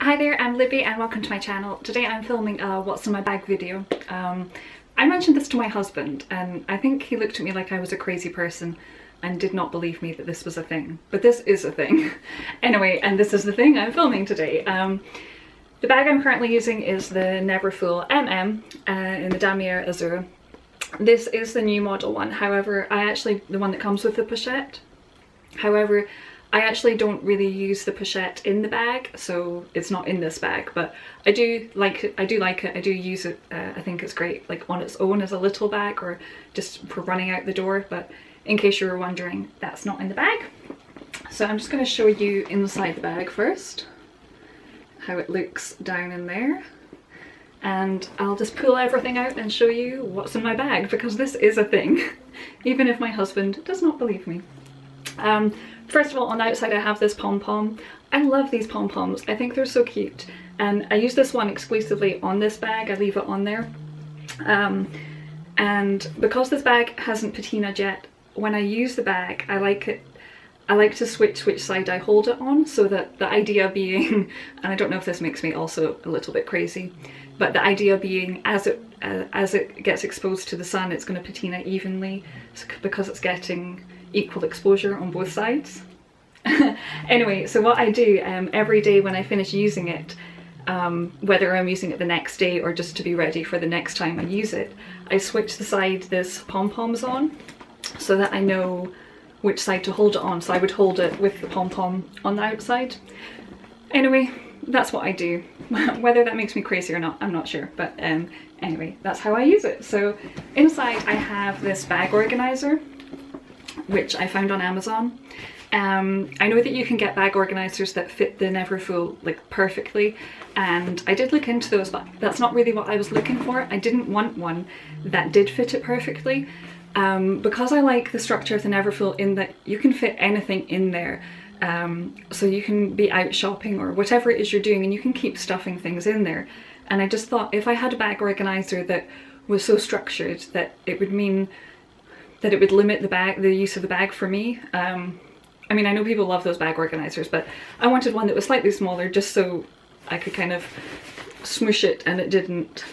Hi there, I'm Libby and welcome to my channel. Today I'm filming a what's in my bag video. I mentioned this to my husband and I think he looked at me like I was a crazy person and did not believe me that this was a thing. But this is a thing. Anyway, and this is the thing I'm filming today. The bag I'm currently using is the Neverfull MM in the Damier Azur. This is the new model one, however, the one that comes with the pochette. However, I actually don't really use the pochette in the bag, so it's not in this bag, but I do like it, I do use it, I think it's great like on its own as a little bag or just for running out the door, but in case you were wondering, that's not in the bag. So I'm just going to show you inside the bag first, how it looks down in there, and I'll just pull everything out and show you what's in my bag, because this is a thing, even if my husband does not believe me. First of all, on the outside I have this pom-pom. I love these pom-poms, I think they're so cute, and I use this one exclusively on this bag. I leave it on there, and because this bag hasn't patinaed yet, when I use the bag I like to switch which side I hold it on, so that the idea being, and I don't know if this makes me also a little bit crazy, but the idea being as it gets exposed to the sun it's going to patina evenly because it's getting equal exposure on both sides. Anyway, so what I do every day when I finish using it, whether I'm using it the next day or just to be ready for the next time I use it, I switch the side this pom-pom's on so that I know which side to hold it on. So I would hold it with the pom-pom on the outside. Anyway, that's what I do. Whether that makes me crazy or not, I'm not sure, but anyway, that's how I use it. So inside I have this bag organizer, which I found on Amazon. I know that you can get bag organizers that fit the Neverfull like perfectly, and I did look into those, but that's not really what I was looking for. I didn't want one that did fit it perfectly, because I like the structure of the Neverfull in that you can fit anything in there. So you can be out shopping or whatever it is you're doing and you can keep stuffing things in there. And I just thought if I had a bag organizer that was so structured that it would mean that it would limit the use of the bag for me. I mean, I know people love those bag organizers, but I wanted one that was slightly smaller just so I could kind of smoosh it and it didn't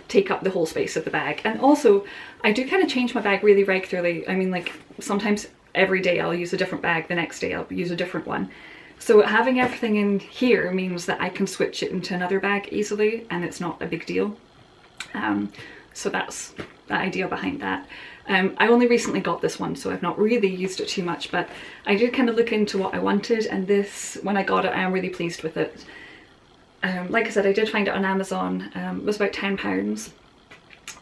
take up the whole space of the bag. And also, I do kind of change my bag really regularly. I mean, like sometimes every day I'll use a different bag, the next day I'll use a different one. So having everything in here means that I can switch it into another bag easily and it's not a big deal. So that's the idea behind that. I only recently got this one, so I've not really used it too much, but I did kind of look into what I wanted, and this, when I got it, I am really pleased with it. Like I said, I did find it on Amazon. It was about £10.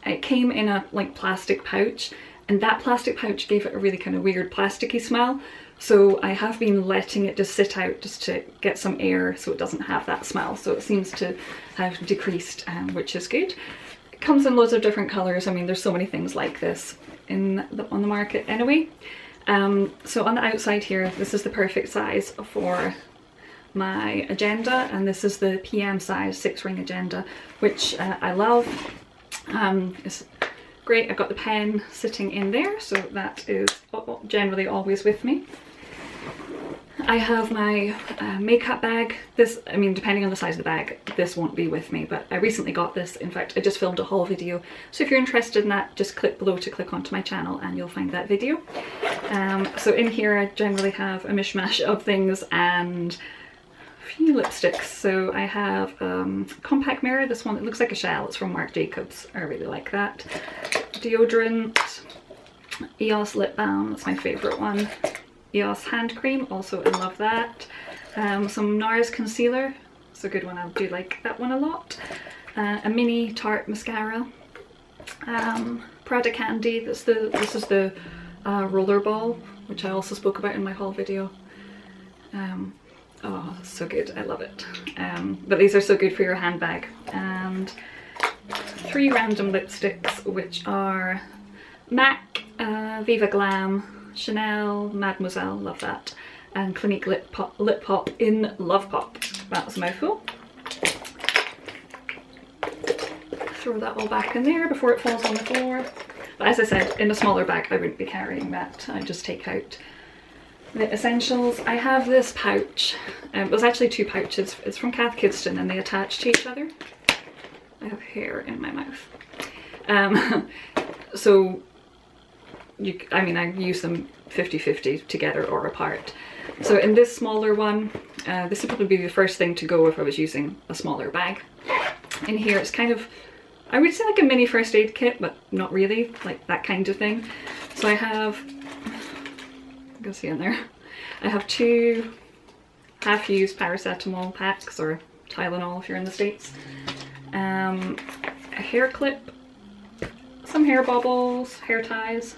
It came in a like plastic pouch, and that plastic pouch gave it a really kind of weird plasticky smell. So I have been letting it just sit out just to get some air so it doesn't have that smell. So it seems to have decreased, which is good. It comes in loads of different colours. I mean, there's so many things like this on the market anyway. So on the outside here, this is the perfect size for my agenda, and this is the PM size 6-ring agenda, which I love. It's great. I've got the pen sitting in there, so that is generally always with me. I have my makeup bag. This, I mean, depending on the size of the bag, this won't be with me, but I recently got this. In fact, I just filmed a haul video. So if you're interested in that, just click below to click onto my channel and you'll find that video. So in here, I generally have a mishmash of things and a few lipsticks. So I have compact mirror, this one, it looks like a shell. It's from Marc Jacobs. I really like that. Deodorant, EOS lip balm, that's my favorite one. EOS hand cream, also I love that. Some NARS concealer, it's a good one, I do like that one a lot. A mini Tarte mascara. Prada candy, this is the roller ball, which I also spoke about in my haul video. Oh, so good, I love it. But these are so good for your handbag. And 3 random lipsticks, which are MAC, Viva Glam, Chanel, Mademoiselle, love that, and Clinique Lip Pop in Love Pop. That's a mouthful. Throw that all back in there before it falls on the floor. But as I said, in a smaller bag I wouldn't be carrying that. I just take out The essentials, I have this pouch. There's actually two pouches. It's from Cath Kidston and they attach to each other. I have hair in my mouth. So, I mean, I use them 50-50 together or apart. So in this smaller one, this would probably be the first thing to go if I was using a smaller bag. In here it's kind of, I would say like a mini first aid kit, but not really, like that kind of thing. So I have, you can see in there, I have 2 half-used paracetamol packs, or Tylenol if you're in the States, a hair clip, some hair bobbles, hair ties,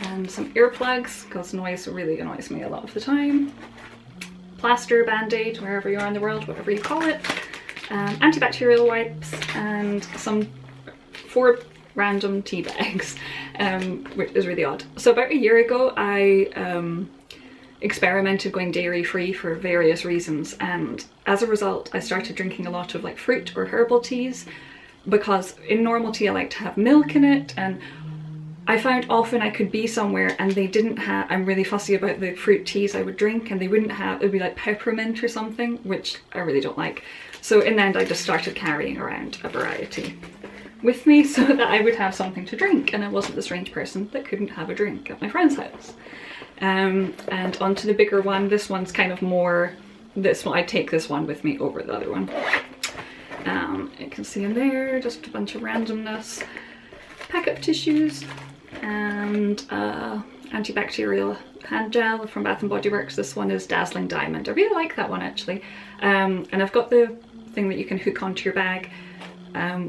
and some earplugs because noise really annoys me a lot of the time, plaster, band-aid, wherever you are in the world, whatever you call it, antibacterial wipes, and some 4 random tea bags, which is really odd. So about a year ago I experimented going dairy free for various reasons, and as a result I started drinking a lot of like fruit or herbal teas, because in normal tea I like to have milk in it, and I found often I could be somewhere and they didn't have, I'm really fussy about the fruit teas I would drink, and they wouldn't have, it would be like peppermint or something, which I really don't like. So in the end I just started carrying around a variety with me so that I would have something to drink, and I wasn't the strange person that couldn't have a drink at my friend's house. And onto the bigger one. This one's kind of more, this one, I take this one with me over the other one. You can see in there just a bunch of randomness, packet of tissues, and antibacterial hand gel from Bath & Body Works. This one is Dazzling Diamond. I really like that one actually. And I've got the thing that you can hook onto your bag,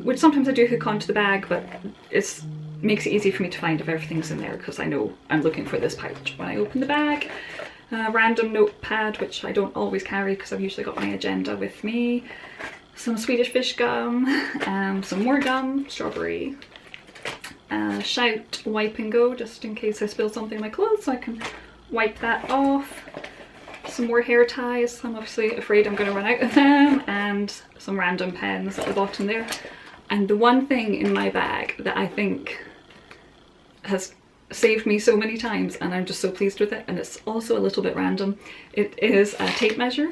which sometimes I do hook onto the bag, but it makes it easy for me to find if everything's in there, because I know I'm looking for this pouch when I open the bag. Random notepad, which I don't always carry because I've usually got my agenda with me. Some Swedish fish gum, some more gum, strawberry. Shout wipe and go, just in case I spill something in my clothes so I can wipe that off. Some more hair ties, I'm obviously afraid I'm going to run out of them, and some random pens at the bottom there. And the one thing in my bag that I think has saved me so many times, and I'm just so pleased with it, and it's also a little bit random, it is a tape measure.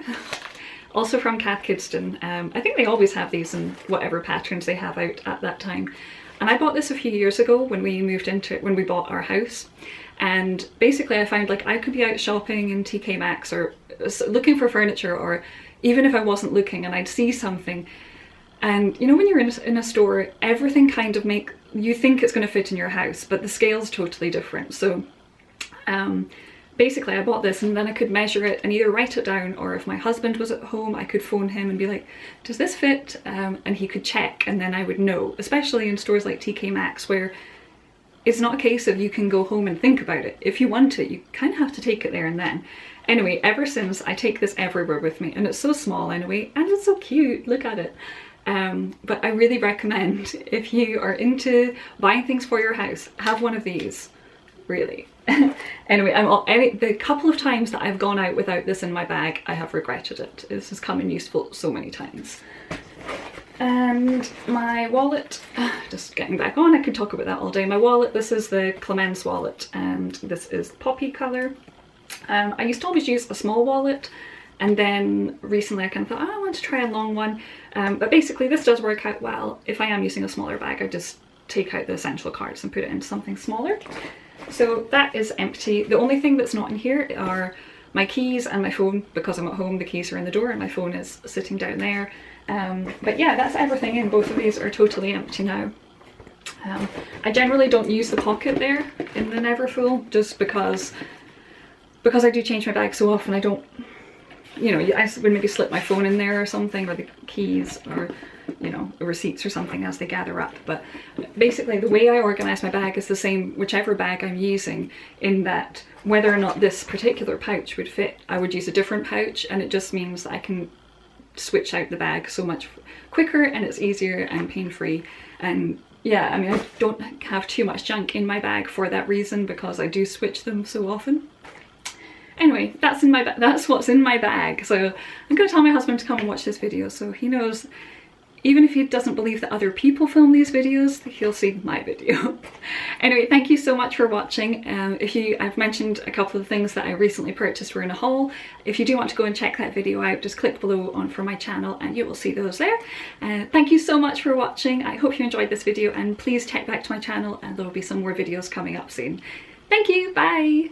Also from Cath Kidston. I think they always have these in whatever patterns they have out at that time. And I bought this a few years ago when we moved into it, when we bought our house. And basically I found like I could be out shopping in TK Maxx or looking for furniture, or even if I wasn't looking and I'd see something. And you know, when you're in a store, everything kind of you think it's going to fit in your house, but the scale's totally different. So basically I bought this, and then I could measure it and either write it down, or if my husband was at home I could phone him and be like, does this fit? And he could check, and then I would know, especially in stores like TK Maxx where it's not a case of you can go home and think about it. If you want it, you kind of have to take it there and then. Anyway, ever since, I take this everywhere with me, and it's so small anyway, and it's so cute, look at it. But I really recommend, if you are into buying things for your house, have one of these, really. Anyway, the couple of times that I've gone out without this in my bag, I have regretted it. This has come in useful so many times. And my wallet, just getting back on, I could talk about that all day. My wallet, this is the Clemence wallet, and this is poppy colour. I used to always use a small wallet, and then recently I kind of thought, oh, I want to try a long one. But basically this does work out well. If I am using a smaller bag, I just take out the essential cards and put it into something smaller. So that is empty. The only thing that's not in here are my keys and my phone, because I'm at home, the keys are in the door and my phone is sitting down there. But yeah, that's everything in. Both of these are totally empty now. I generally don't use the pocket there in the Neverfull, just because I do change my bag so often. I don't, you know, I would maybe slip my phone in there or something, or the keys, or you know, the receipts or something as they gather up. But basically the way I organise my bag is the same whichever bag I'm using, in that whether or not this particular pouch would fit, I would use a different pouch, and it just means that I can switch out the bag so much quicker, and it's easier and pain-free. And yeah, I mean, I don't have too much junk in my bag for that reason, because I do switch them so often. Anyway, that's what's in my bag. So I'm going to tell my husband to come and watch this video so he knows even if he doesn't believe that other people film these videos, he'll see my video. Anyway, thank you so much for watching. I've mentioned a couple of things that I recently purchased were in a haul. If you do want to go and check that video out, just click below on for my channel and you will see those there. Thank you so much for watching. I hope you enjoyed this video, and please check back to my channel and there will be some more videos coming up soon. Thank you, bye!